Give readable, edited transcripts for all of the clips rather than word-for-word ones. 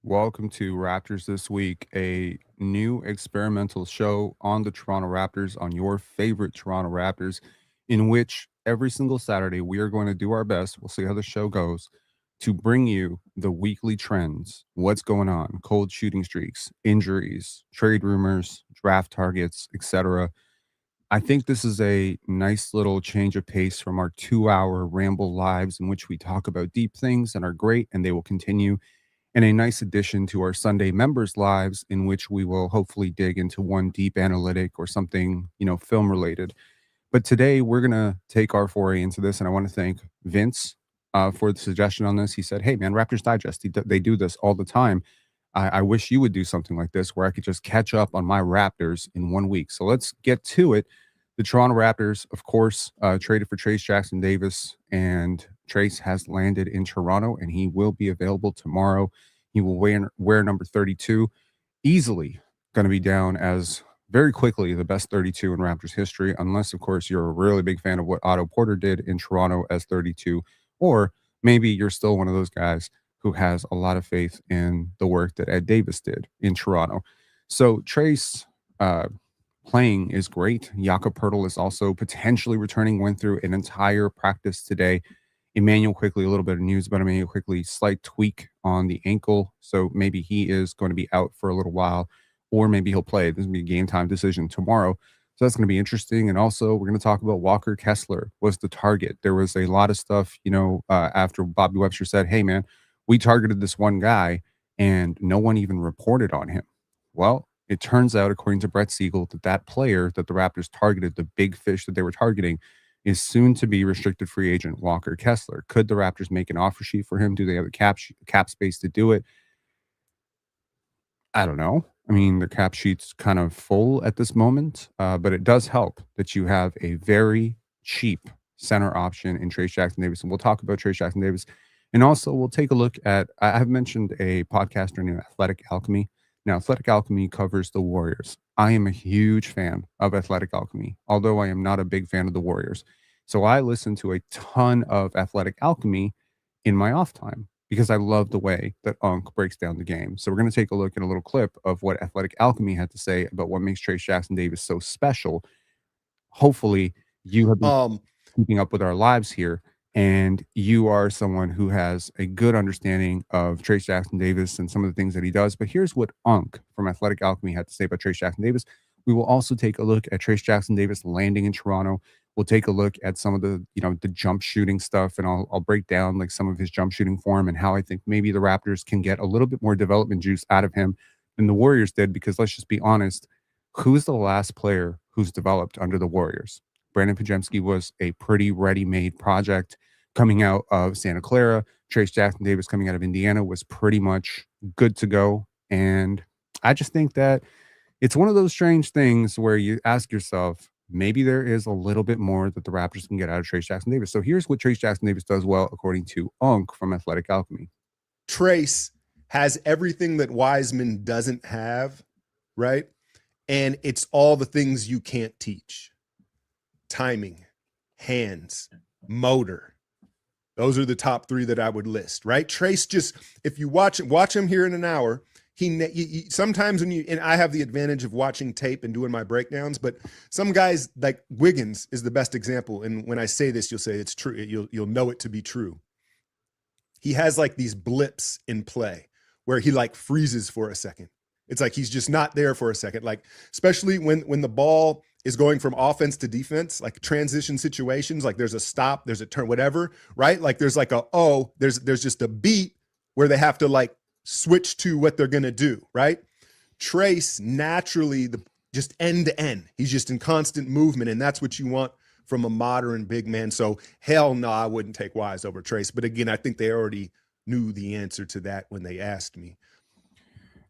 Welcome to Raptors This Week, a new experimental show on the Toronto Raptors, on your favorite Toronto Raptors, in which every single Saturday we are going to do our best. We'll see how the show goes to bring you the weekly trends, what's going on, cold shooting streaks, injuries, trade rumors, draft targets, etc. I think this is a nice little change of pace from our 2 hour ramble lives in which we talk about deep things and are great, and they will continue, and a nice addition to our Sunday members' lives, in which we will hopefully dig into one deep analytic or something, film related. But today we're going to take our foray into this. And I want to thank Vince for the suggestion on this. He said, "Hey, man, Raptors Digest, they do this all the time. I wish you would do something like this where I could just catch up on my Raptors in 1 week." So let's get to it. The Toronto Raptors, of course, traded for Trayce Jackson-Davis, and Trayce has landed in Toronto, and he will be available tomorrow. He will wear number 32, easily going to be down as very quickly the best 32 in Raptors history, unless, of course, you're a really big fan of what Otto Porter did in Toronto as 32, or maybe you're still one of those guys who has a lot of faith in the work that Ed Davis did in Toronto. So Trayce playing is great. Jakob Poeltl is also potentially returning, went through an entire practice today. Emmanuel Quickley, a little bit of news about Emmanuel Quickley, slight tweak on the ankle. So maybe he is going to be out for a little while, or maybe he'll play. This is going to be a game time decision tomorrow. So that's going to be interesting. And also, we're going to talk about Walker Kessler was the target. There was a lot of stuff, after Bobby Webster said, "Hey, man, we targeted this one guy and no one even reported on him." Well, it turns out, according to Brett Siegel, that player that the Raptors targeted, the big fish that they were targeting, is soon to be restricted free agent Walker Kessler. Could the Raptors make an offer sheet for him? Do they have the cap space to do it? I don't know. I mean, the cap sheet's kind of full at this moment, but it does help that you have a very cheap center option in Trayce Jackson-Davis. And we'll talk about Trayce Jackson-Davis. And also, we'll take a look at, I've mentioned a podcaster named Athletic Alchemy. Now, Athletic Alchemy covers the Warriors. I am a huge fan of Athletic Alchemy, although I am not a big fan of the Warriors. So I listen to a ton of Athletic Alchemy in my off time because I love the way that Unc breaks down the game. So we're going to take a look at a little clip of what Athletic Alchemy had to say about what makes Trayce Jackson-Davis so special. Hopefully, you have been keeping up with our lives here, and you are someone who has a good understanding of Trayce Jackson-Davis and some of the things that he does. But here's what Unc from Athletic Alchemy had to say about Trayce Jackson-Davis. We will also take a look at Trayce Jackson-Davis landing in Toronto. We'll take a look at some of the, the jump shooting stuff, and I'll break down like some of his jump shooting form and how I think maybe the Raptors can get a little bit more development juice out of him than the Warriors did. Because let's just be honest, who's the last player who's developed under the Warriors? Brandon Podziemski was a pretty ready-made project coming out of Santa Clara. Trayce Jackson-Davis coming out of Indiana was pretty much good to go. And I just think that it's one of those strange things where you ask yourself, maybe there is a little bit more that the Raptors can get out of Trayce Jackson-Davis. So here's what Trayce Jackson-Davis does well, according to Unc from Athletic Alchemy. Trayce has everything that Wiseman doesn't have, right? And it's all the things you can't teach. Timing, hands, motor. Those are the top three that I would list, right? Trayce, just, if you watch him here in an hour, he sometimes and I have the advantage of watching tape and doing my breakdowns, but some guys, like Wiggins is the best example. And when I say this, you'll say it's true. You'll know it to be true. He has like these blips in play where he like freezes for a second. It's like he's just not there for a second. Like, especially when the ball is going from offense to defense, like transition situations, like there's a stop, there's a turn, whatever, right? Like there's like there's just a beat where they have to like switch to what they're going to do, right? Trayce naturally, just end to end, he's just in constant movement, and that's what you want from a modern big man. So hell no, I wouldn't take Wise over Trayce. But again, I think they already knew the answer to that when they asked me.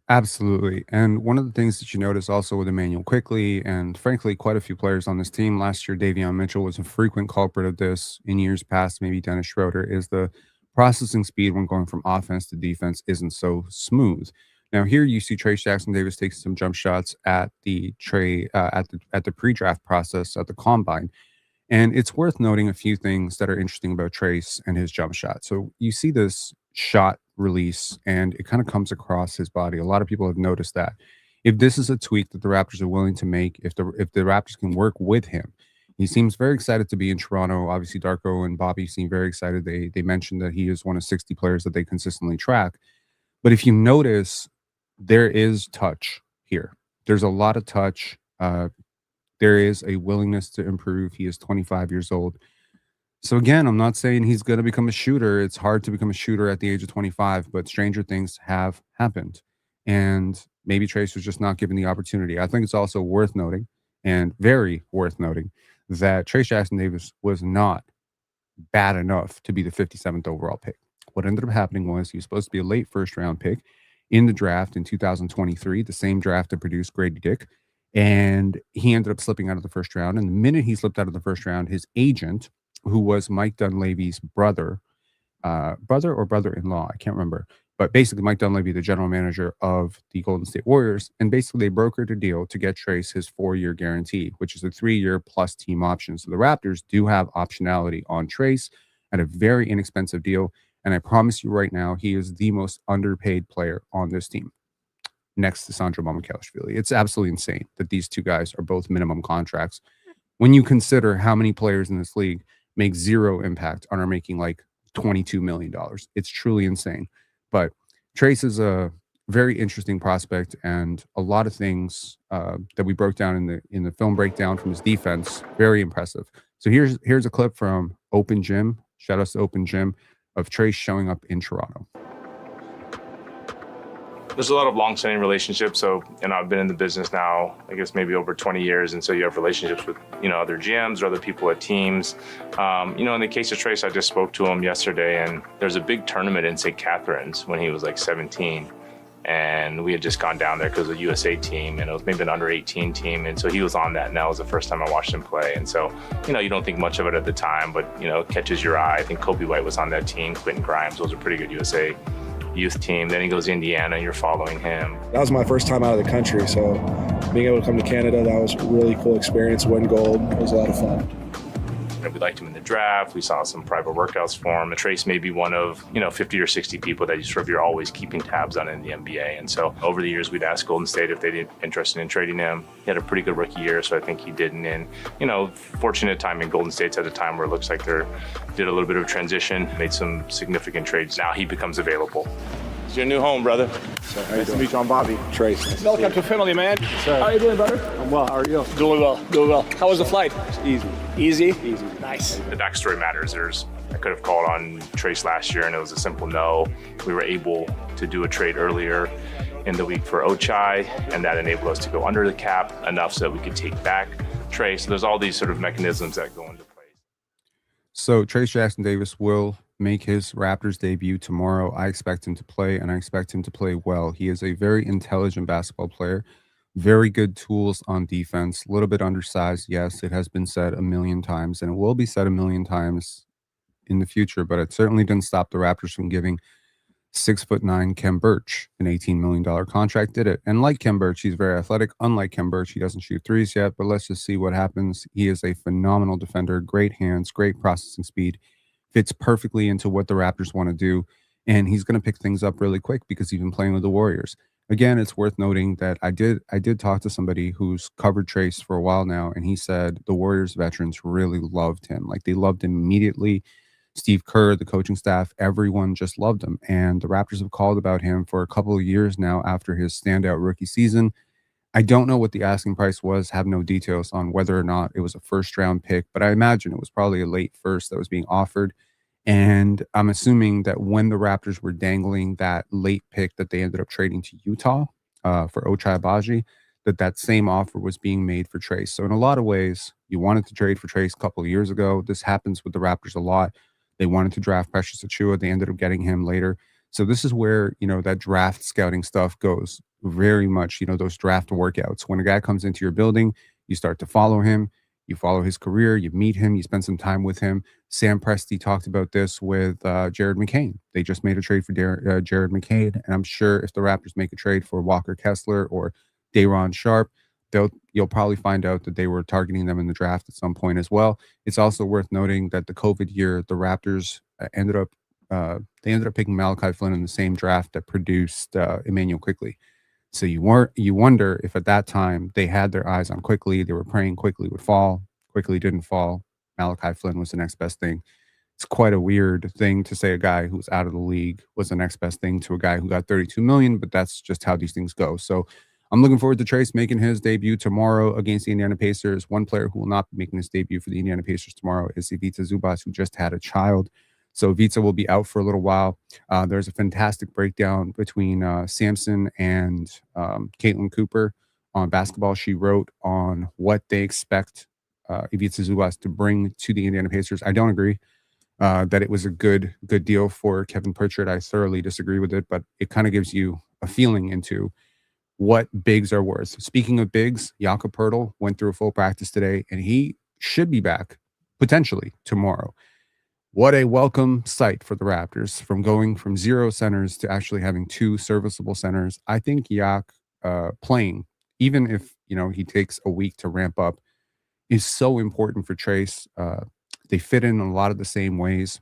Absolutely. And one of the things that you notice also with Emmanuel Quickley, and frankly, quite a few players on this team last year, Davion Mitchell was a frequent culprit of this in years past, maybe Dennis Schroeder, is the processing speed when going from offense to defense isn't so smooth. Now here you see Trayce Jackson-Davis take some jump shots at the pre-draft process at the combine. And it's worth noting a few things that are interesting about Trayce and his jump shot. So you see this shot release, and it kind of comes across his body. A lot of people have noticed that. If this is a tweak that the Raptors are willing to make, if the Raptors can work with him, he seems very excited to be in Toronto. Obviously, Darko and Bobby seem very excited. They mentioned that he is one of 60 players that they consistently track. But if you notice, there is touch here. There's a lot of touch. There is a willingness to improve. He is 25 years old. So again, I'm not saying he's going to become a shooter. It's hard to become a shooter at the age of 25, but stranger things have happened. And maybe Trayce was just not given the opportunity. I think it's also worth noting, and very worth noting, that Trayce Jackson-Davis was not bad enough to be the 57th overall pick. What ended up happening was he was supposed to be a late first round pick in the draft in 2023, the same draft that produced Grady Dick. And he ended up slipping out of the first round. And the minute he slipped out of the first round, his agent, who was Mike Dunleavy's brother or brother-in-law, I can't remember, but basically Mike Dunleavy, the general manager of the Golden State Warriors, and basically they brokered a deal to get Trayce his 4-year guarantee, which is a 3-year plus team option. So the Raptors do have optionality on Trayce at a very inexpensive deal. And I promise you right now, he is the most underpaid player on this team, next to Sandro Mamukelashvili. It's absolutely insane that these two guys are both minimum contracts. When you consider how many players in this league make zero impact and are making like $22 million, it's truly insane. But Trayce is a very interesting prospect, and a lot of things that we broke down in the film breakdown from his defense, very impressive. So here's a clip from Open Gym. Shout out to Open Gym of Trayce showing up in Toronto. There's a lot of long-standing relationships. So, I've been in the business now, I guess maybe over 20 years. And so you have relationships with, other GMs or other people at teams. In the case of Trayce, I just spoke to him yesterday, and there's a big tournament in St. Catharines when he was like 17. And we had just gone down there because of the USA team, and it was maybe an under 18 team. And so he was on that, and that was the first time I watched him play. And so, you don't think much of it at the time, but, it catches your eye. I think Kobe White was on that team, Quentin Grimes was a pretty good USA youth team. Then he goes to Indiana, and you're following him. That was my first time out of the country, so being able to come to Canada, that was a really cool experience. Win gold, it was a lot of fun. We liked him in the draft. We saw some private workouts for him. Trayce may be one of 50 or 60 people that you're always keeping tabs on in the NBA. And so over the years, we'd ask Golden State if they'd interested in trading him. He had a pretty good rookie year, so I think he didn't. And fortunate time in Golden State's at a time where it looks like they did a little bit of transition, made some significant trades. Now he becomes available. It's your new home, brother. So, Nice to meet you. I'm Bobby. Trayce. Welcome to family, man. Sir. How are you doing, brother? I'm well. How are you? Doing well. How was the flight? Easy. Easy? Easy. Nice. The backstory matters. I could have called on Trayce last year, and it was a simple no. We were able to do a trade earlier in the week for Ochai, and that enabled us to go under the cap enough so that we could take back Trayce. So there's all these sort of mechanisms that go into place. So Trayce Jackson-Davis will make his Raptors debut tomorrow. I expect him to play, and I expect him to play well. He is a very intelligent basketball player, very good tools on defense, a little bit undersized. Yes, it has been said a million times, and it will be said a million times in the future, but it certainly didn't stop the Raptors from giving 6'9" Kem Birch an $18 million contract. Did it. And like Kem Birch, he's very athletic. Unlike Kem Birch, he doesn't shoot threes yet, but let's just see what happens. He is a phenomenal defender, great hands, great processing speed, fits perfectly into what the Raptors want to do, and he's going to pick things up really quick because he's been playing with the Warriors. Again, it's worth noting that I did talk to somebody who's covered Trayce for a while now, and he said the Warriors veterans really loved him. Like, they loved him immediately. Steve Kerr, the coaching staff, everyone just loved him. And the Raptors have called about him for a couple of years now after his standout rookie season. I don't know what the asking price was, have no details on whether or not it was a first-round pick, but I imagine it was probably a late first that was being offered. And I'm assuming that when the Raptors were dangling that late pick that they ended up trading to Utah for Ochai Agbaji, that same offer was being made for Trayce. So in a lot of ways, you wanted to trade for Trayce a couple of years ago. This happens with the Raptors a lot. They wanted to draft Precious Achiuwa. They ended up getting him later. So this is where, that draft scouting stuff goes very much, those draft workouts. When a guy comes into your building, you start to follow him. You follow his career, you meet him, you spend some time with him. Sam Presti talked about this with Jared McCain. They just made a trade for Jared McCain, and I'm sure if the Raptors make a trade for Walker Kessler or Day'Ron Sharpe, you'll probably find out that they were targeting them in the draft at some point as well. It's also worth noting that the COVID year, the Raptors ended up they ended up picking Malachi Flynn in the same draft that produced Emmanuel Quickley. So you wonder if at that time they had their eyes on Quickley. They were praying Quickley would fall. Quickley didn't fall. Malachi Flynn was the next best thing. It's quite a weird thing to say a guy who's out of the league was the next best thing to a guy who got 32 million, but that's just how these things go. So I'm looking forward to Trayce making his debut tomorrow against the Indiana Pacers. One player who will not be making his debut for the Indiana Pacers tomorrow is Ivica Zubac, who just had a child. So Ivica will be out for a little while. There's a fantastic breakdown between Samson and Caitlin Cooper on Basketball. She wrote on what they expect Ivica Zubac to bring to the Indiana Pacers. I don't agree that it was a good deal for Kevin Pritchard. I thoroughly disagree with it, but it kind of gives you a feeling into what bigs are worth. Speaking of bigs, Jakob Poeltl went through a full practice today, and he should be back potentially tomorrow. What a welcome sight for the Raptors, from going from 0 centers to actually having 2 serviceable centers. I think Jak playing, even if he takes a week to ramp up, is so important for Trayce. They fit in a lot of the same ways.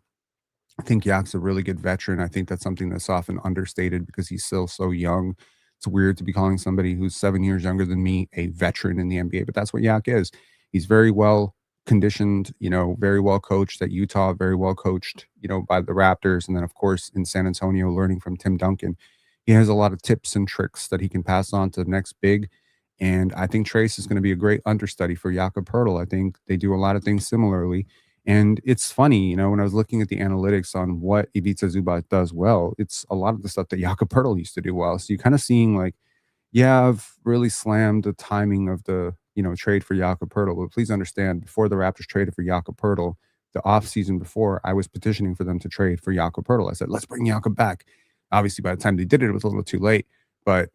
I think Yak's a really good veteran. I think that's something that's often understated because he's still so young. It's weird to be calling somebody who's 7 years younger than me a veteran in the NBA, but that's what Jak is. He's very well conditioned, very well coached at Utah, very well coached, by the Raptors. And then, of course, in San Antonio, learning from Tim Duncan. He has a lot of tips and tricks that he can pass on to the next big. And I think Trayce is going to be a great understudy for Jakob Poeltl. I think they do a lot of things similarly. And it's funny, when I was looking at the analytics on what Ivica Zubac does well, it's a lot of the stuff that Jakob Poeltl used to do well. So you're kind of seeing like, yeah, I've really slammed the timing of the, trade for Jakob Poeltl. But please understand, before the Raptors traded for Jakob Poeltl, the offseason before, I was petitioning for them to trade for Jakob Poeltl. I said, let's bring Jakob back. Obviously, by the time they did it, it was a little too late. But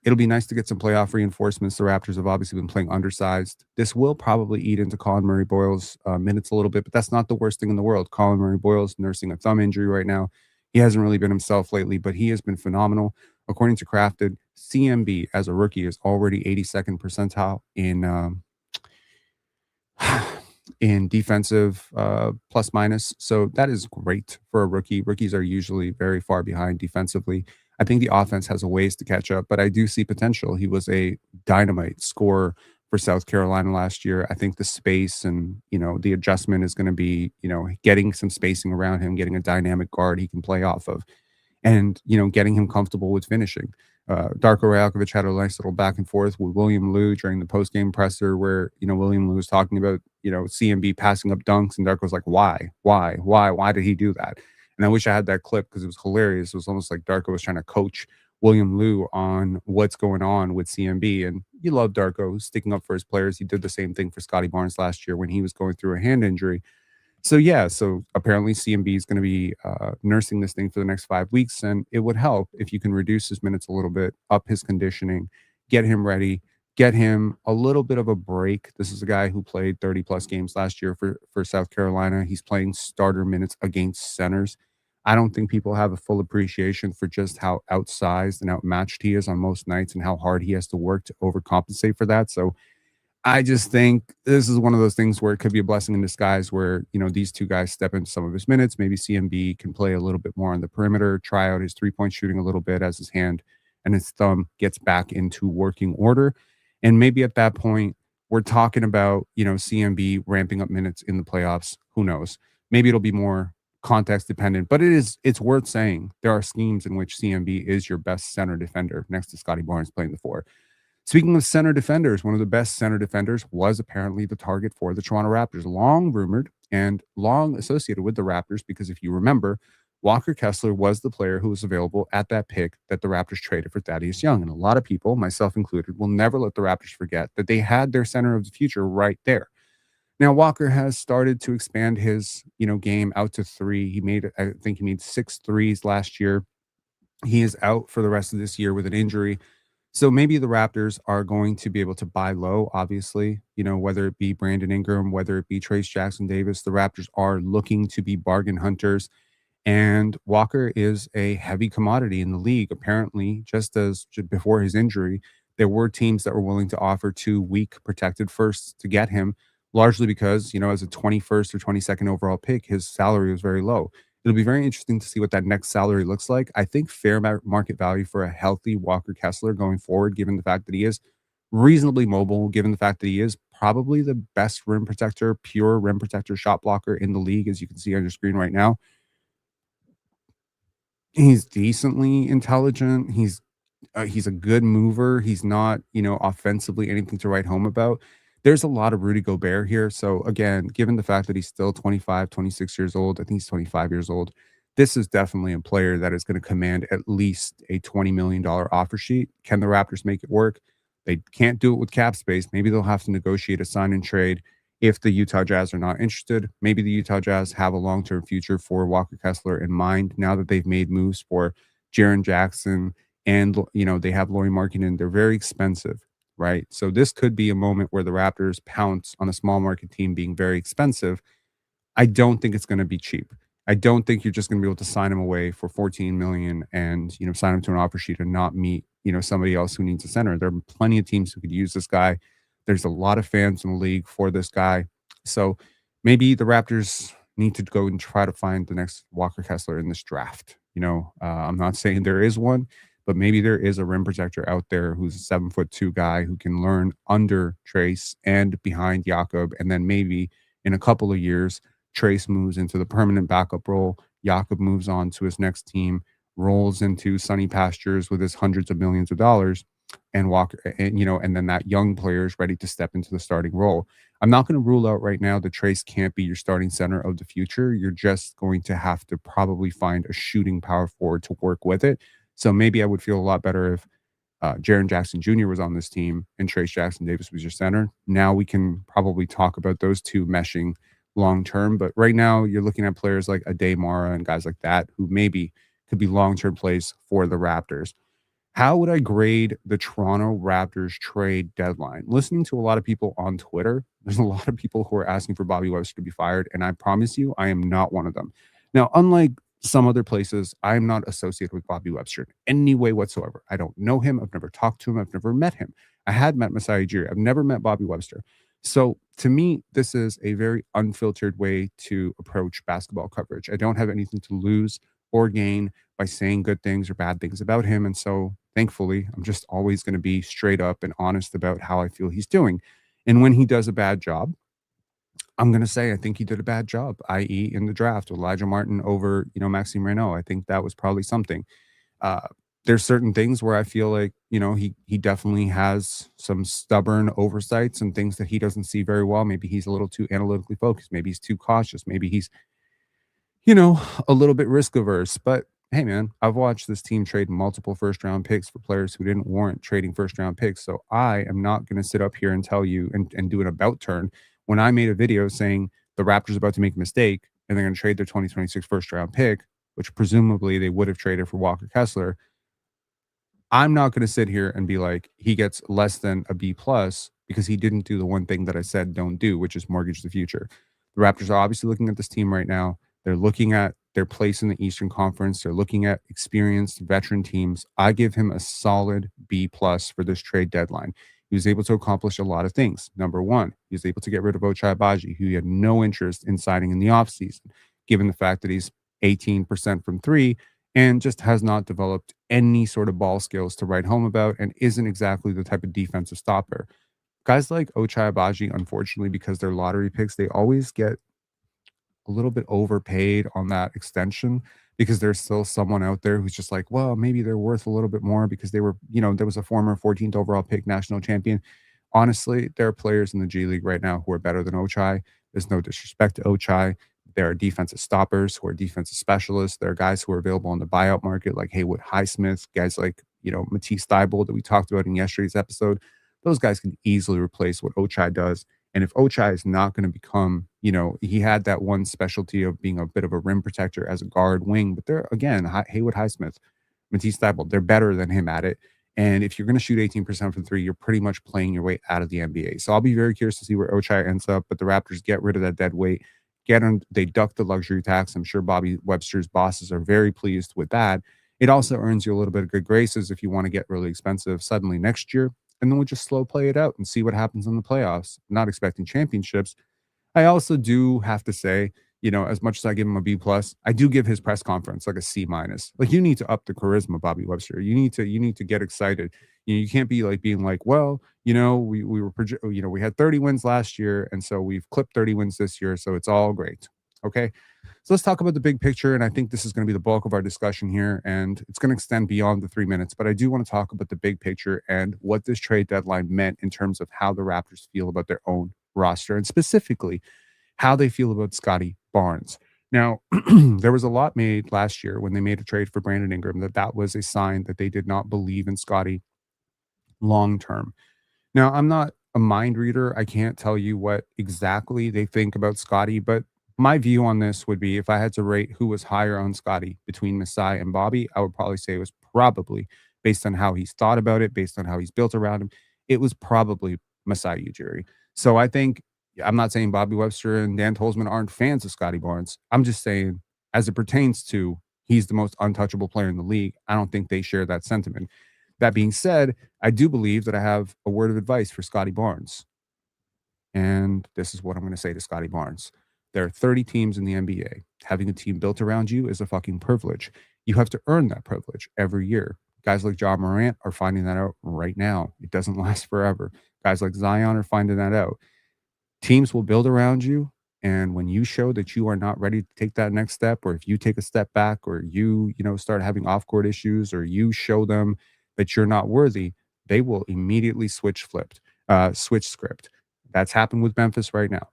it'll be nice to get some playoff reinforcements. The Raptors have obviously been playing undersized. This will probably eat into Colin Murray-Boyle's minutes a little bit, but that's not the worst thing in the world. Colin Murray-Boyle's nursing a thumb injury right now. He hasn't really been himself lately, but he has been phenomenal. According to Crafted, CMB as a rookie is already 82nd percentile in defensive plus minus. So that is great for a rookie. Rookies are usually very far behind defensively. I think the offense has a ways to catch up, but I do see potential. He was a dynamite scorer for South Carolina last year. I think the space and, the adjustment is going to be, getting some spacing around him, getting a dynamic guard he can play off of, and, getting him comfortable with finishing. Darko Rajakovic had a nice little back and forth with William Liu during the post-game presser where, William Liu was talking about, CMB passing up dunks, and Darko's like, why did he do that? And I wish I had that clip because it was hilarious. It was almost like Darko was trying to coach William Liu on what's going on with CMB. And you love Darko sticking up for his players. He did the same thing for Scotty Barnes last year when he was going through a hand injury. So apparently CMB is going to be nursing this thing for the next 5 weeks. And it would help if you can reduce his minutes a little bit, up his conditioning, get him ready, get him a little bit of a break. This is a guy who played 30-plus games last year for South Carolina. He's playing starter minutes against centers. I don't think people have a full appreciation for just how outsized and outmatched he is on most nights and how hard he has to work to overcompensate for that. So I just think this is one of those things where it could be a blessing in disguise where, these two guys step into some of his minutes. Maybe CMB can play a little bit more on the perimeter, try out his three-point shooting a little bit as his hand and his thumb gets back into working order. And maybe at that point, we're talking about, CMB ramping up minutes in the playoffs. Who knows? Maybe it'll be more context dependent, but it's worth saying there are schemes in which CMB is your best center defender next to Scotty Barnes playing the 4. Speaking of center defenders, one of the best center defenders was apparently the target for the Toronto Raptors, long rumored and long associated with the Raptors, because if you remember, Walker Kessler was the player who was available at that pick that the Raptors traded for Thaddeus Young. And a lot of people, myself included, will never let the Raptors forget that they had their center of the future right there. Now, Walker has started to expand his, game out to 3. I think he made 6 threes last year. He is out for the rest of this year with an injury. So maybe the Raptors are going to be able to buy low, obviously, whether it be Brandon Ingram, whether it be Trayce Jackson-Davis. The Raptors are looking to be bargain hunters. And Walker is a heavy commodity in the league. Apparently, just before his injury, there were teams that were willing to offer 2 weak protected firsts to get him, largely because, as a 21st or 22nd overall pick, his salary was very low. It'll be very interesting to see what that next salary looks like. I think fair market value for a healthy Walker Kessler going forward, given the fact that he is reasonably mobile, given the fact that he is probably the best rim protector, pure rim protector, shot blocker in the league, as you can see on your screen right now. He's decently intelligent. He's a good mover. He's not, offensively anything to write home about. There's a lot of Rudy Gobert here. So again, given the fact that he's still 25, 26 years old, I think he's 25 years old. This is definitely a player that is going to command at least a $20 million offer sheet. Can the Raptors make it work? They can't do it with cap space. Maybe they'll have to negotiate a sign and trade if the Utah Jazz are not interested. Maybe the Utah Jazz have a long-term future for Walker Kessler in mind now that they've made moves for Jaren Jackson, and they have Lauri Markkanen. They're very expensive, right? So this could be a moment where the Raptors pounce on a small market team being very expensive. I don't think it's going to be cheap. I don't think you're just going to be able to sign him away for 14 million and sign him to an offer sheet and not meet somebody else who needs a center. There are plenty of teams who could use this guy. There's a lot of fans in the league for this guy. So maybe the Raptors need to go and try to find the next Walker Kessler in this draft. I'm not saying there is one, but maybe there is a rim protector out there who's a 7'2" guy who can learn under Trayce and behind Jakob. And then maybe in a couple of years, Trayce moves into the permanent backup role. Jakob moves on to his next team, rolls into sunny pastures with his hundreds of millions of dollars, and Walker, and then that young player is ready to step into the starting role. I'm not going to rule out right now that Trayce can't be your starting center of the future. You're just going to have to probably find a shooting power forward to work with it. So maybe I would feel a lot better if Jaren Jackson Jr. was on this team and Trayce Jackson Davis was your center. Now we can probably talk about those two meshing long term. But right now you're looking at players like Ade Mara and guys like that who maybe could be long-term plays for the Raptors. How would I grade the Toronto Raptors trade deadline? Listening to a lot of people on Twitter, there's a lot of people who are asking for Bobby Webster to be fired, and I promise you, I am not one of them. Now, unlike some other places, I am not associated with Bobby Webster in any way whatsoever. I don't know him. I've never talked to him. I've never met him. I had met Masai Ujiri. I've never met Bobby Webster. So to me, this is a very unfiltered way to approach basketball coverage. I don't have anything to lose or gain by saying good things or bad things about him. And so thankfully, I'm just always going to be straight up and honest about how I feel he's doing. And when he does a bad job, I'm going to say I think he did a bad job, i.e. in the draft with Elijah Martin over, Maxime Reynaud. I think that was probably something. There's certain things where I feel like, he definitely has some stubborn oversights and things that he doesn't see very well. Maybe he's a little too analytically focused. Maybe he's too cautious. Maybe he's, a little bit risk averse. But hey, man, I've watched this team trade multiple first round picks for players who didn't warrant trading first round picks. So I am not going to sit up here and tell you and do an about turn when I made a video saying the Raptors are about to make a mistake and they're going to trade their 2026 first round pick, which presumably they would have traded for Walker Kessler. I'm not going to sit here and be like, he gets less than a B plus because he didn't do the one thing that I said don't do, which is mortgage the future. The Raptors are obviously looking at this team right now. They're looking at their place in the Eastern Conference. They're looking at experienced veteran teams. I give him a solid B plus for this trade deadline. He was able to accomplish a lot of things. Number one, he was able to get rid of Ochai Agbaji, who he had no interest in signing in the offseason, given the fact that he's 18% from three and just has not developed any sort of ball skills to write home about and isn't exactly the type of defensive stopper. Guys like Ochai Agbaji, unfortunately, because they're lottery picks, they always get a little bit overpaid on that extension because there's still someone out there who's just like, well, maybe they're worth a little bit more because they were, there was a former 14th overall pick national champion. Honestly, there are players in the G League right now who are better than Ochai. There's no disrespect to Ochai. There are defensive stoppers who are defensive specialists. There are guys who are available on the buyout market like Haywood Highsmith, guys like, Matisse Thybulle that we talked about in yesterday's episode. Those guys can easily replace what Ochai does. And if Ochai is not going to become, he had that one specialty of being a bit of a rim protector as a guard wing, but they're, again, Haywood Highsmith, Matisse Thybulle, they're better than him at it. And if you're going to shoot 18% from three, you're pretty much playing your way out of the NBA. So I'll be very curious to see where Ochai ends up, but the Raptors get rid of that dead weight, they duck the luxury tax. I'm sure Bobby Webster's bosses are very pleased with that. It also earns you a little bit of good graces if you want to get really expensive suddenly next year. And then we'll just slow play it out and see what happens in the playoffs. Not expecting championships. I also do have to say, as much as I give him a B plus, I do give his press conference like a C minus. Like, you need to up the charisma, Bobby Webster. You need to get excited. You can't be like being like, well, we were we had 30 wins last year, and so we've clipped 30 wins this year, so it's all great. Okay. So let's talk about the big picture. And I think this is going to be the bulk of our discussion here. And it's going to extend beyond the 3 minutes. But I do want to talk about the big picture and what this trade deadline meant in terms of how the Raptors feel about their own roster, and specifically how they feel about Scotty Barnes. Now, there was a lot made last year when they made a trade for Brandon Ingram that was a sign that they did not believe in Scotty long term. Now, I'm not a mind reader. I can't tell you what exactly they think about Scotty, but my view on this would be, if I had to rate who was higher on Scotty between Masai and Bobby, I would probably say it was probably, based on how he's thought about it, based on how he's built around him, it was probably Masai Ujiri. So I think, I'm not saying Bobby Webster and Dan Tolzman aren't fans of Scotty Barnes. I'm just saying, as it pertains to he's the most untouchable player in the league, I don't think they share that sentiment. That being said, I do believe that I have a word of advice for Scotty Barnes. And this is what I'm going to say to Scotty Barnes. There are 30 teams in the NBA. Having a team built around you is a fucking privilege. You have to earn that privilege every year. Guys like Ja Morant are finding that out right now. It doesn't last forever. Guys like Zion are finding that out. Teams will build around you. And when you show that you are not ready to take that next step, or if you take a step back, or you start having off-court issues, or you show them that you're not worthy, they will immediately switch script. That's happened with Memphis right now.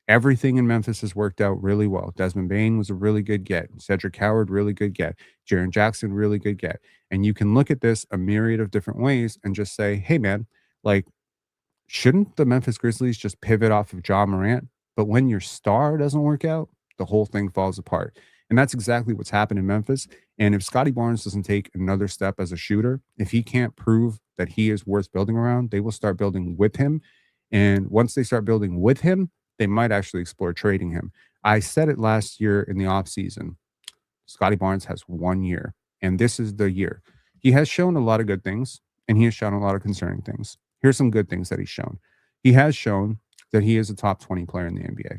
Everything in Memphis has worked out really well. Desmond Bane was a really good get. Cedric Howard, really good get. Jaren Jackson, really good get. And you can look at this a myriad of different ways and just say, hey, man, like, shouldn't the Memphis Grizzlies just pivot off of Ja Morant? But when your star doesn't work out, the whole thing falls apart. And that's exactly what's happened in Memphis. And if Scotty Barnes doesn't take another step as a shooter, if he can't prove that he is worth building around, they will start building with him. And once they start building with him, they might actually explore trading him. I said it last year in the offseason. Scotty Barnes has 1 year, and this is the year. He has shown a lot of good things, and he has shown a lot of concerning things. Here's some good things that he's shown. He has shown that he is a top 20 player in the NBA.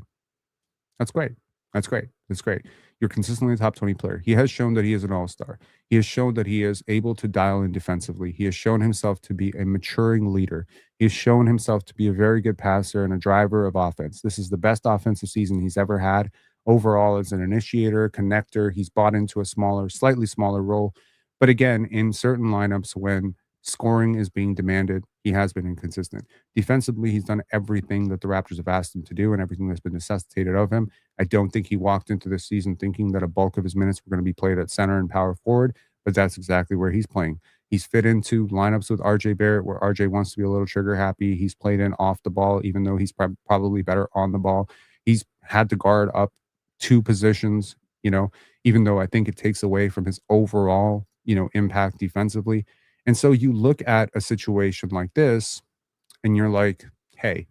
That's great. That's great. That's great. You're consistently a top 20 player. He has shown that he is an all-star. He has shown that he is able to dial in defensively. He has shown himself to be a maturing leader. He has shown himself to be a very good passer and a driver of offense. This is the best offensive season he's ever had. Overall, as an initiator, connector, he's bought into a slightly smaller role. But again, in certain lineups when scoring is being demanded, he has been inconsistent. Defensively, he's done everything that the Raptors have asked him to do and everything that's been necessitated of him. I don't think he walked into this season thinking that a bulk of his minutes were going to be played at center and power forward, but that's exactly where he's playing. He's fit into lineups with RJ Barrett where RJ wants to be a little trigger happy. He's played in off the ball, even though he's probably better on the ball. He's had to guard up 2 positions, even though I think it takes away from his overall, impact defensively. And so you look at a situation like this and you're like, hey,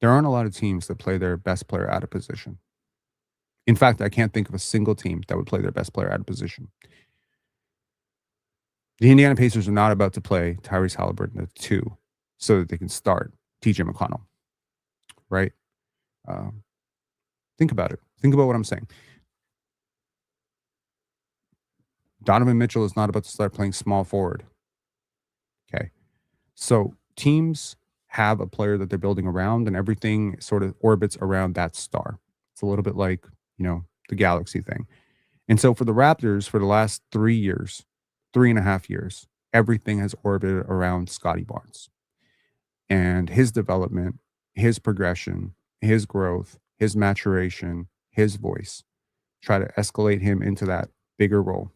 there aren't a lot of teams that play their best player out of position. In fact, I can't think of a single team that would play their best player out of position. The Indiana Pacers are not about to play Tyrese Halliburton at 2 so that they can start TJ McConnell, right? Think about it. Think about what I'm saying. Donovan Mitchell is not about to start playing small forward. Okay. So teams have a player that they're building around and everything sort of orbits around that star. It's a little bit like, the Galaxy thing. And so for the Raptors, for the last 3.5 years, everything has orbited around Scotty Barnes and his development, his progression, his growth, his maturation, his voice. Try to escalate him into that bigger role.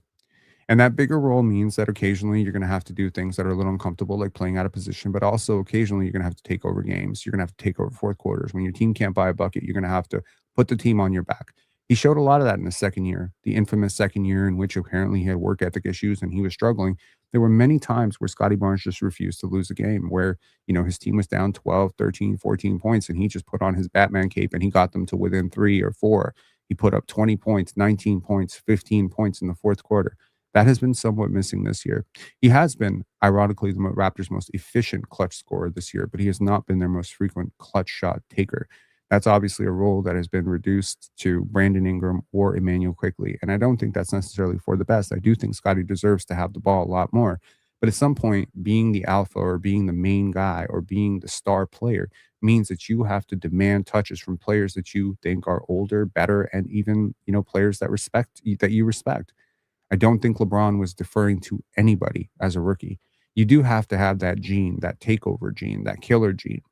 And that bigger role means that occasionally you're going to have to do things that are a little uncomfortable, like playing out of position, but also occasionally you're going to have to take over games. You're going to have to take over fourth quarters. When your team can't buy a bucket, you're going to have to put the team on your back. He showed a lot of that in the second year, the infamous second year in which apparently he had work ethic issues and he was struggling. There were many times where Scotty Barnes just refused to lose a game where, his team was down 12, 13, 14 points and he just put on his Batman cape and he got them to within 3 or 4. He put up 20 points, 19 points, 15 points in the fourth quarter. That has been somewhat missing this year. He has been, ironically, the Raptors' most efficient clutch scorer this year, but he has not been their most frequent clutch shot taker. That's obviously a role that has been reduced to Brandon Ingram or Emmanuel Quickly. And I don't think that's necessarily for the best. I do think Scotty deserves to have the ball a lot more. But at some point, being the alpha or being the main guy or being the star player means that you have to demand touches from players that you think are older, better, and even, players that you respect. I don't think LeBron was deferring to anybody as a rookie. You do have to have that gene, that takeover gene, that killer gene.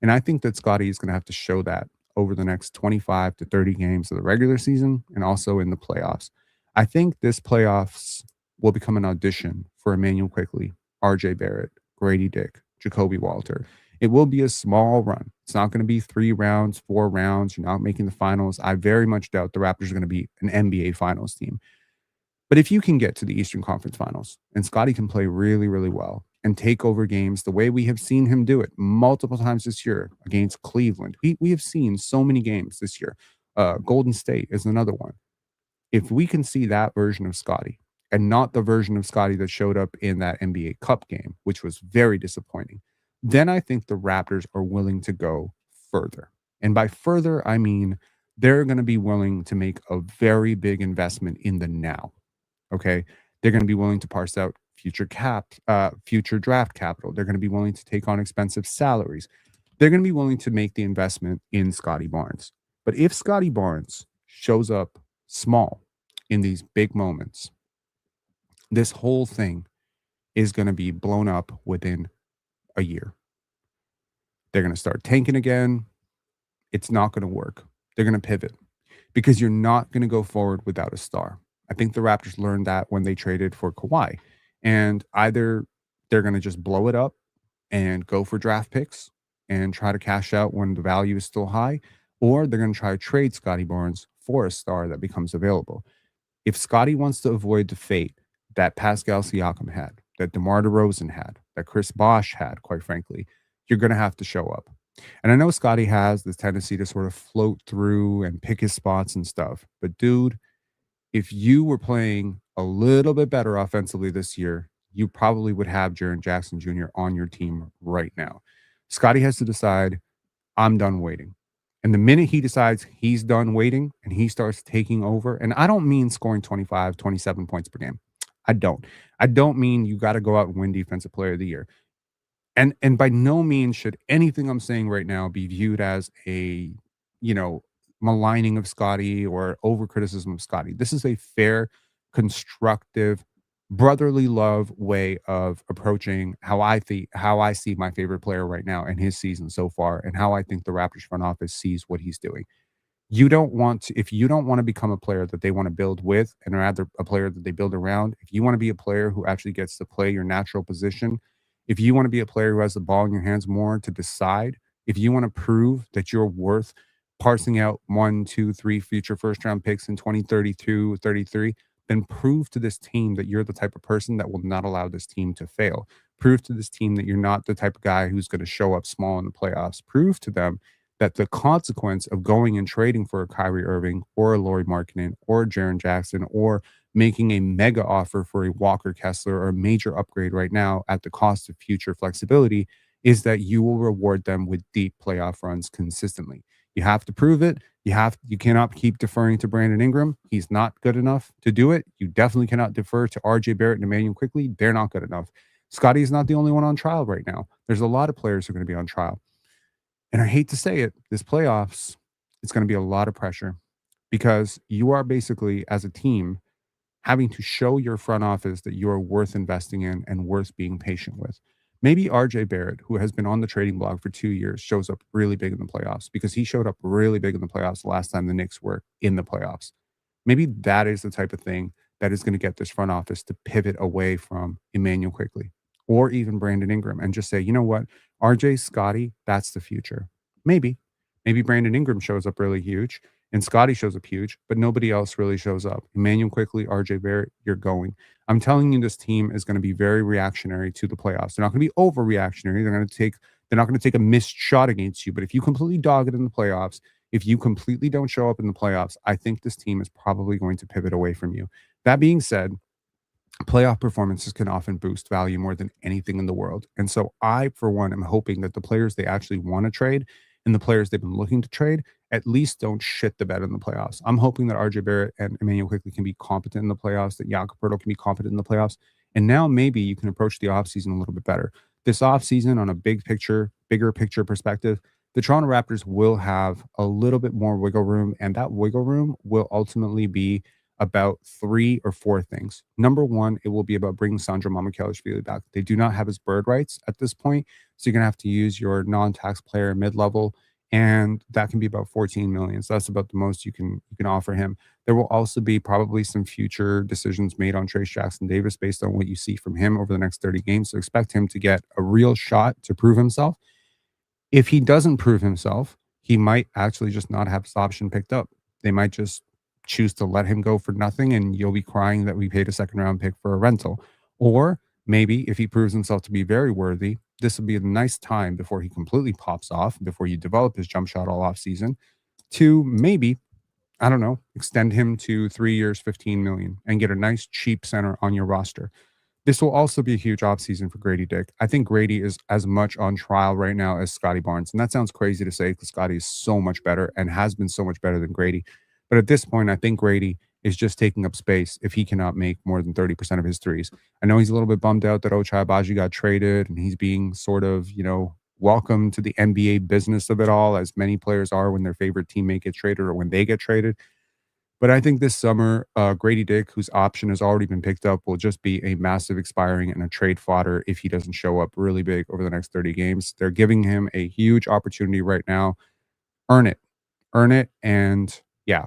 And I think that Scotty is going to have to show that over the next 25 to 30 games of the regular season and also in the playoffs. I think this playoffs will become an audition for Emmanuel Quickly, RJ Barrett, Grady Dick, Jacoby Walter. It will be a small run. It's not going to be 3 rounds, 4 rounds. You're not making the finals. I very much doubt the Raptors are going to be an NBA finals team. But if you can get to the Eastern Conference Finals and Scotty can play really, really well and take over games the way we have seen him do it multiple times this year against Cleveland, we have seen so many games this year. Golden State is another one. If we can see that version of Scotty and not the version of Scotty that showed up in that NBA Cup game, which was very disappointing, then I think the Raptors are willing to go further. And by further, I mean they're going to be willing to make a very big investment in the now. Okay. They're going to be willing to parse out future draft capital. They're going to be willing to take on expensive salaries. They're going to be willing to make the investment in Scotty Barnes. But if Scotty Barnes shows up small in these big moments, this whole thing is going to be blown up within a year. They're going to start tanking again. It's not going to work. They're going to pivot because you're not going to go forward without a star. I think the Raptors learned that when they traded for Kawhi. And either they're going to just blow it up and go for draft picks and try to cash out when the value is still high, or they're going to try to trade Scotty Barnes for a star that becomes available. If Scotty wants to avoid the fate that Pascal Siakam had, that DeMar DeRozan had, that Chris Bosh had, quite frankly, you're going to have to show up. And I know Scotty has this tendency to sort of float through and pick his spots and stuff. But dude, if you were playing a little bit better offensively this year, you probably would have Jaren Jackson Jr. on your team right now. Scotty has to decide, I'm done waiting. And the minute he decides he's done waiting and he starts taking over, and I don't mean scoring 25, 27 points per game. I don't mean you got to go out and win Defensive Player of the Year. And by no means should anything I'm saying right now be viewed as a, maligning of Scotty or over criticism of Scotty. This is a fair, constructive, brotherly love way of approaching how I see my favorite player right now and his season so far, and how I think the Raptors front office sees what he's doing. If you don't want to become a player that they want to build with, and rather a player that they build around, if you want to be a player who actually gets to play your natural position, if you want to be a player who has the ball in your hands more to decide, if you want to prove that you're worth parsing out 1, 2, 3 future first round picks in 2032, 33, then prove to this team that you're the type of person that will not allow this team to fail. Prove to this team that you're not the type of guy who's going to show up small in the playoffs. Prove to them that the consequence of going and trading for a Kyrie Irving or a Lauri Markkanen or a Jaren Jackson or making a mega offer for a Walker Kessler or a major upgrade right now at the cost of future flexibility is that you will reward them with deep playoff runs consistently. You have to prove it. You cannot keep deferring to Brandon Ingram. He's not good enough to do it. You definitely cannot defer to RJ Barrett and Emmanuel Quickly. They're not good enough. Scotty is not the only one on trial right now. There's a lot of players who are going to be on trial. And I hate to say it, this playoffs, it's going to be a lot of pressure because you are basically, as a team, having to show your front office that you are worth investing in and worth being patient with. Maybe RJ Barrett, who has been on the trading blog for 2 years, shows up really big in the playoffs because he showed up really big in the playoffs the last time the Knicks were in the playoffs. Maybe that is the type of thing that is going to get this front office to pivot away from Emmanuel Quickly or even Brandon Ingram and just say, you know what, RJ, Scotty, that's the future. Maybe Brandon Ingram shows up really huge and Scotty shows up huge, but nobody else really shows up. Emmanuel Quickly, RJ Barrett, you're going. I'm telling you, this team is going to be very reactionary to the playoffs. They're not going to be overreactionary. They're not going to take a missed shot against you. But if you completely dog it in the playoffs, if you completely don't show up in the playoffs, I think this team is probably going to pivot away from you. That being said, playoff performances can often boost value more than anything in the world. And so I, for one, am hoping that the players they actually want to trade and the players they've been looking to trade at least don't shit the bed in the playoffs. I'm hoping that RJ Barrett and Emmanuel Quickley can be competent in the playoffs, that Jakob Poeltl can be competent in the playoffs. And now maybe you can approach the offseason a little bit better. This offseason, on a bigger picture perspective, the Toronto Raptors will have a little bit more wiggle room, and that wiggle room will ultimately be about 3 or 4 things. Number one, it will be about bringing Sandro Mamukelashvili back. They do not have his bird rights at this point, so you're going to have to use your non-tax player mid-level, and that can be about 14 million. So that's about the most you can offer him. There will also be probably some future decisions made on Trayce Jackson-Davis based on what you see from him over the next 30 games. So expect him to get a real shot to prove himself. If he doesn't prove himself, he might actually just not have his option picked up. They might just choose to let him go for nothing, and you'll be crying that we paid a second-round pick for a rental. Or maybe if he proves himself to be very worthy, this would be a nice time before he completely pops off, before you develop his jump shot all off season, to maybe, I don't know, extend him to 3 years, 15 million, and get a nice cheap center on your roster. This will also be a huge offseason for Grady Dick. I think Grady is as much on trial right now as Scotty Barnes. And that sounds crazy to say because Scotty is so much better and has been so much better than Grady. But at this point, I think Grady is just taking up space if he cannot make more than 30% of his threes. I know he's a little bit bummed out that Ochai Agbaji got traded, and he's being sort of, welcome to the NBA business of it all, as many players are when their favorite teammate gets traded or when they get traded. But I think this summer, Grady Dick, whose option has already been picked up, will just be a massive expiring and a trade fodder if he doesn't show up really big over the next 30 games. They're giving him a huge opportunity right now. Earn it. And yeah.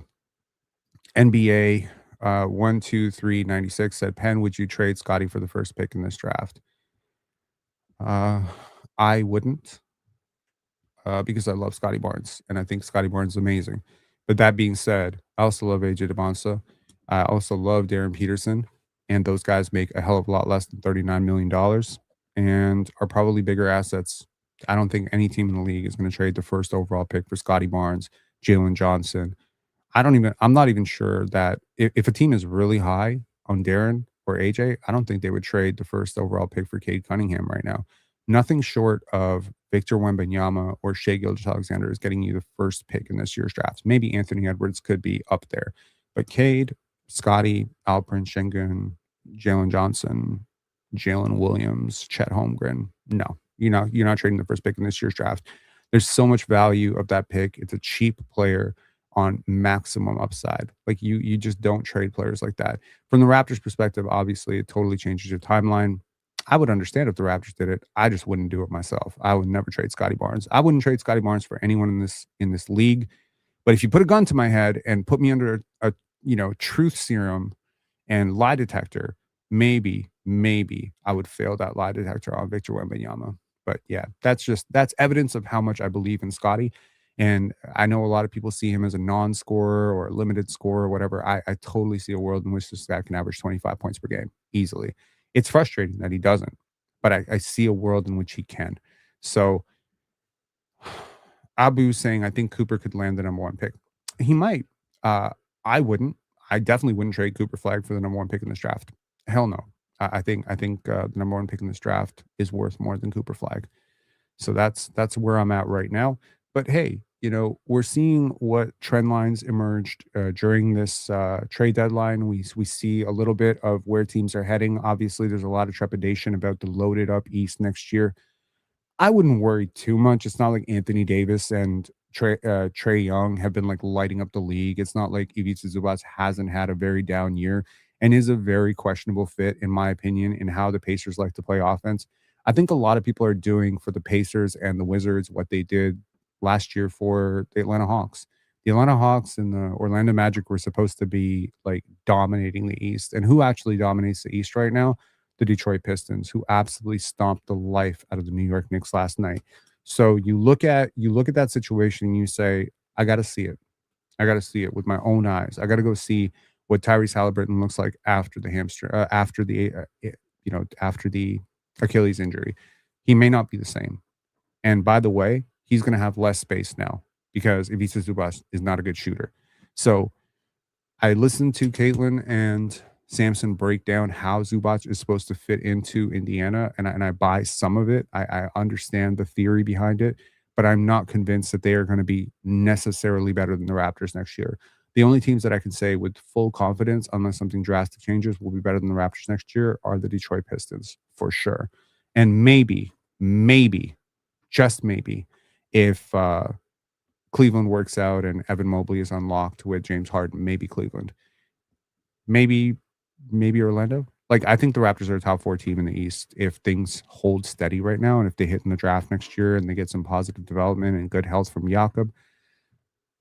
NBA 12396 said, Penn, would you trade Scotty for the first pick in this draft? I wouldn't. Because I love Scotty Barnes, and I think Scotty Barnes is amazing. But that being said, I also love AJ DeBonsa. I also love Darren Peterson, and those guys make a hell of a lot less than $39 million and are probably bigger assets. I don't think any team in the league is going to trade the first overall pick for Scotty Barnes, Jalen Johnson. I'm not even sure that if a team is really high on Darren or AJ, I don't think they would trade the first overall pick for Cade Cunningham right now. Nothing short of Victor Wembanyama or Shai Gilgeous-Alexander is getting you the first pick in this year's draft. Maybe Anthony Edwards could be up there. But Cade, Scotty, Alperen Sengun, Jalen Johnson, Jalen Williams, Chet Holmgren, no. You're not trading the first pick in this year's draft. There's so much value of that pick. It's a cheap player on maximum upside. Like you just don't trade players like that. From the Raptors perspective, obviously it totally changes your timeline. I would understand if the Raptors did it. I just wouldn't do it myself. I would never trade Scotty Barnes. I wouldn't trade Scotty Barnes for anyone in this league. But if you put a gun to my head and put me under a truth serum and lie detector, maybe I would fail that lie detector on Victor Wembanyama. But yeah, that's evidence of how much I believe in Scotty. And I know a lot of people see him as a non-scorer or a limited scorer or whatever. I totally see a world in which this guy can average 25 points per game easily. It's frustrating that he doesn't, but I see a world in which he can. So Abu's saying, I think Cooper could land the number 1 pick. He might. I wouldn't. I definitely wouldn't trade Cooper Flag for the number 1 pick in this draft. Hell no. I think the number 1 pick in this draft is worth more than Cooper Flag. So that's where I'm at right now. But hey, we're seeing what trend lines emerged during this trade deadline. We see a little bit of where teams are heading. Obviously, there's a lot of trepidation about the loaded up East next year. I wouldn't worry too much. It's not like Anthony Davis and Trae Young have been like lighting up the league. It's not like Ivica Zubac hasn't had a very down year and is a very questionable fit, in my opinion, in how the Pacers like to play offense. I think a lot of people are doing for the Pacers and the Wizards what they did last year for the Atlanta Hawks. The Atlanta Hawks and the Orlando Magic were supposed to be like dominating the East. And who actually dominates the East right now? The Detroit Pistons, who absolutely stomped the life out of the New York Knicks last night. So you look at that situation and you say, I got to see it. I got to see it with my own eyes. I got to go see what Tyrese Halliburton looks like after the hamstring, after the Achilles injury. He may not be the same. And by the way, he's going to have less space now because Ivica Zubac is not a good shooter. So I listened to Caitlin and Samson break down how Zubac is supposed to fit into Indiana, and I buy some of it. I understand the theory behind it, but I'm not convinced that they are going to be necessarily better than the Raptors next year. The only teams that I can say with full confidence, unless something drastic changes, will be better than the Raptors next year are the Detroit Pistons, for sure. And maybe, just maybe, if Cleveland works out and Evan Mobley is unlocked with James Harden, maybe Cleveland. Maybe Orlando. Like, I think the Raptors are a top 4 team in the East if things hold steady right now, and if they hit in the draft next year and they get some positive development and good health from Jakob.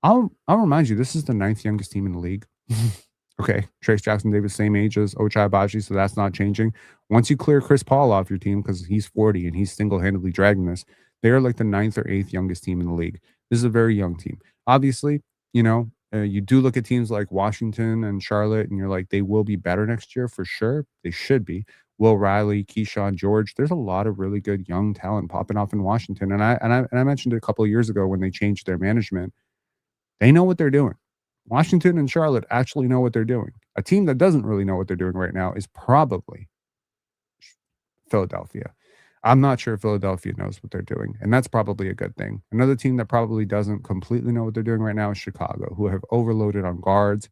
I'll remind you, this is the 9th youngest team in the league. Okay, Trayce Jackson-Davis, same age as Ochai Agbaji, so that's not changing. Once you clear Chris Paul off your team because he's 40 and he's single-handedly dragging this, they're like the 9th or 8th youngest team in the league. This is a very young team. Obviously, you do look at teams like Washington and Charlotte, and you're like, they will be better next year for sure. They should be. Will Riley, Keyshawn George. There's a lot of really good young talent popping off in Washington, and I mentioned it a couple of years ago when they changed their management. They know what they're doing. Washington and Charlotte actually know what they're doing. A team that doesn't really know what they're doing right now is probably Philadelphia. I'm not sure Philadelphia knows what they're doing, and that's probably a good thing. Another team that probably doesn't completely know what they're doing right now is Chicago, who have overloaded on guards.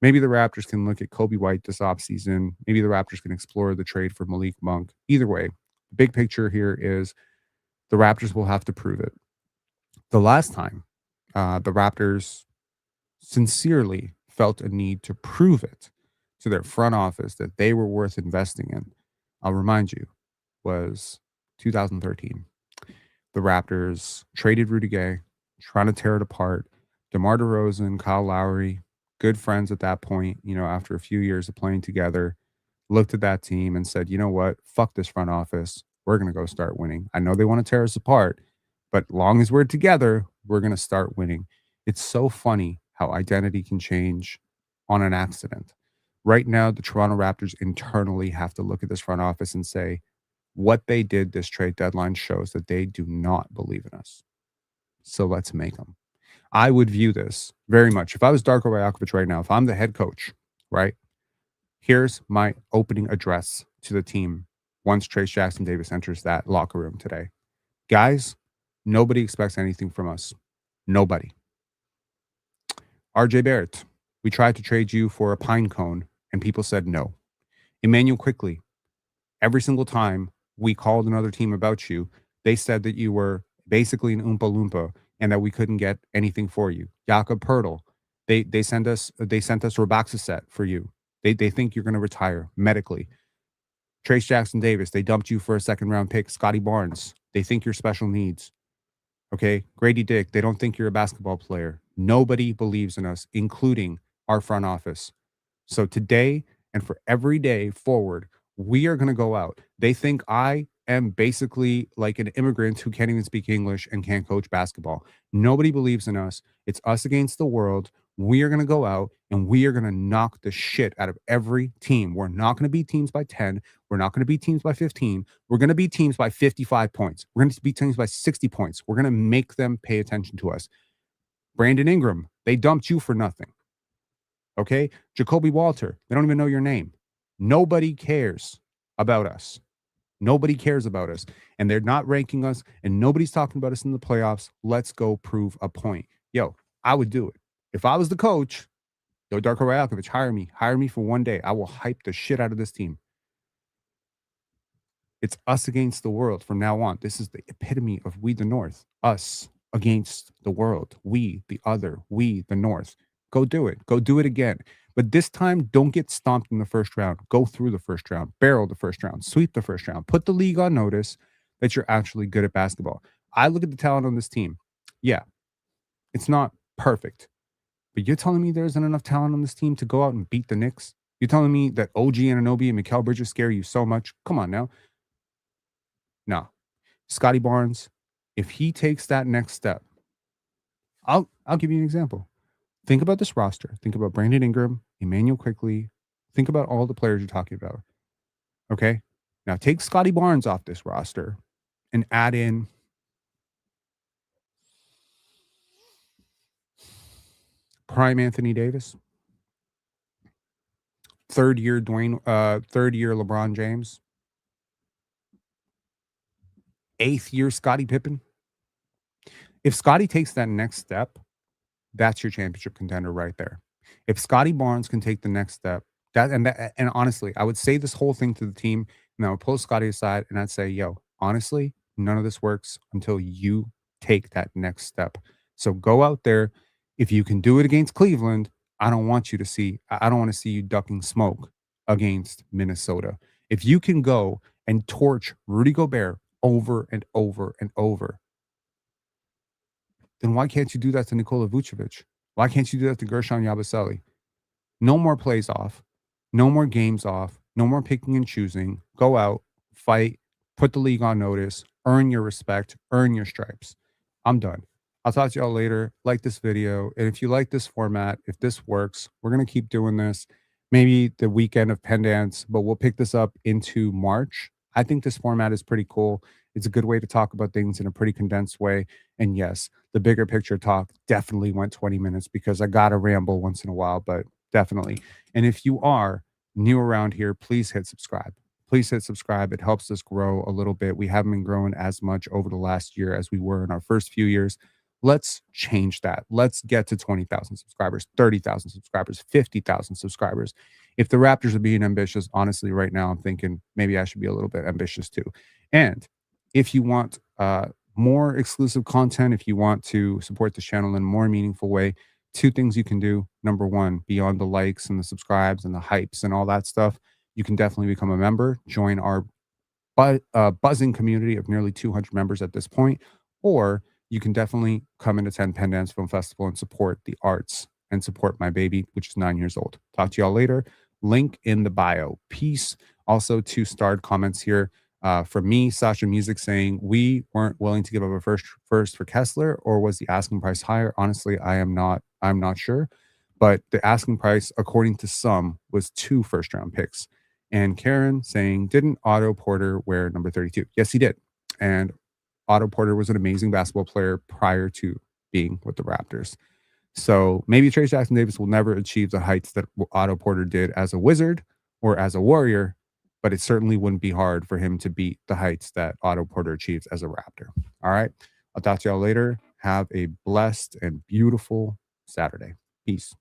Maybe the Raptors can look at Kobe White this offseason. Maybe the Raptors can explore the trade for Malik Monk. Either way, the big picture here is the Raptors will have to prove it. The last time the Raptors sincerely felt a need to prove it to their front office that they were worth investing in, I'll remind you, was 2013. The Raptors traded Rudy Gay, trying to tear it apart. DeMar DeRozan, Kyle Lowry, good friends at that point, after a few years of playing together, looked at that team and said, you know what, fuck this front office. We're going to go start winning. I know they want to tear us apart, but long as we're together, we're going to start winning. It's so funny how identity can change on an accident. Right now, the Toronto Raptors internally have to look at this front office and say, what they did this trade deadline shows that they do not believe in us. So let's make them. I would view this very much. If I was Darko Rajakovic right now, if I'm the head coach, right? Here's my opening address to the team once Trayce Jackson-Davis enters that locker room today. Guys, nobody expects anything from us. Nobody. RJ Barrett, we tried to trade you for a pine cone, and people said no. Emmanuel Quickley, every single time we called another team about you, they said that you were basically an Oompa Loompa and that we couldn't get anything for you. Jakob Poeltl, they sent us Robaxaset for you. They think you're going to retire medically. Trayce Jackson-Davis, they dumped you for a second-round pick. Scotty Barnes, they think you're special needs. Okay, Grady Dick, they don't think you're a basketball player. Nobody believes in us, including our front office. So today and for every day forward, we are going to go out. They think I am basically like an immigrant who can't even speak English and can't coach basketball. Nobody believes in us. It's us against the world. We are going to go out and we are going to knock the shit out of every team. We're not going to beat teams by 10. We're not going to beat teams by 15. We're going to beat teams by 55 points. We're going to beat teams by 60 points. We're going to make them pay attention to us. Brandon Ingram, they dumped you for nothing. Okay? Jakob Poeltl, they don't even know your name. Nobody cares about us. Nobody cares about us. And they're not ranking us, and nobody's talking about us in the playoffs. Let's go prove a point. Yo, I would do it. If I was the coach, Darko Rajakovic, hire me. Hire me for one day. I will hype the shit out of this team. It's us against the world from now on. This is the epitome of we the North. Us against the world. We the other. We the North. Go do it. Go do it again. But this time, don't get stomped in the first round. Go through the first round. Barrel the first round. Sweep the first round. Put the league on notice that you're actually good at basketball. I look at the talent on this team. Yeah, it's not perfect. But you're telling me there isn't enough talent on this team to go out and beat the Knicks? You're telling me that OG Anunoby and Mikal Bridges scare you so much? Come on now. No. Scotty Barnes, if he takes that next step, I'll give you an example. Think about this roster. Think about Brandon Ingram, Emmanuel Quickley. Think about all the players you're talking about. Okay? Now take Scotty Barnes off this roster and add in prime Anthony Davis, third year LeBron James, 8th year Scottie Pippen. If Scotty takes that next step, that's your championship contender right there. If Scotty Barnes can take the next step, and honestly, I would say this whole thing to the team, and I would pull Scotty aside and I'd say, yo, honestly, none of this works until you take that next step. So go out there. If you can do it against Cleveland, I don't want to see you ducking smoke against Minnesota. If you can go and torch Rudy Gobert over and over and over, then why can't you do that to Nikola Vucevic? Why can't you do that to Gershon Yabusele? No more plays off. No more games off. No more picking and choosing. Go out, fight, put the league on notice, earn your respect, earn your stripes. I'm done. I'll talk to y'all later. Like this video. And if you like this format, if this works, we're going to keep doing this. Maybe the weekend of Pendants, but we'll pick this up into March. I think this format is pretty cool. It's a good way to talk about things in a pretty condensed way. And yes, the bigger picture talk definitely went 20 minutes because I got to ramble once in a while, but definitely. And if you are new around here, please hit subscribe. Please hit subscribe. It helps us grow a little bit. We haven't been growing as much over the last year as we were in our first few years. Let's change that. Let's get to 20,000 subscribers, 30,000 subscribers, 50,000 subscribers. If the Raptors are being ambitious, honestly, right now, I'm thinking maybe I should be a little bit ambitious too. And if you want more exclusive content, if you want to support this channel in a more meaningful way, two things you can do. Number one, beyond the likes and the subscribes and the hypes and all that stuff, you can definitely become a member, join our buzzing community of nearly 200 members at this point, or you can definitely come and attend Pendants Film Festival and support the arts and support my baby, which is 9 years old. Talk to y'all later. Link in the bio. Peace. Also, 2 starred comments here from me, Sasha Music, saying we weren't willing to give up a first for Kessler, or was the asking price higher? Honestly, I'm not sure, but the asking price, according to some, was 2 first-round picks. And Karen saying, didn't Otto Porter wear number 32? Yes, he did. And Otto Porter was an amazing basketball player prior to being with the Raptors. So maybe Trayce Jackson-Davis will never achieve the heights that Otto Porter did as a Wizard or as a Warrior, but it certainly wouldn't be hard for him to beat the heights that Otto Porter achieves as a Raptor. All right. I'll talk to y'all later. Have a blessed and beautiful Saturday. Peace.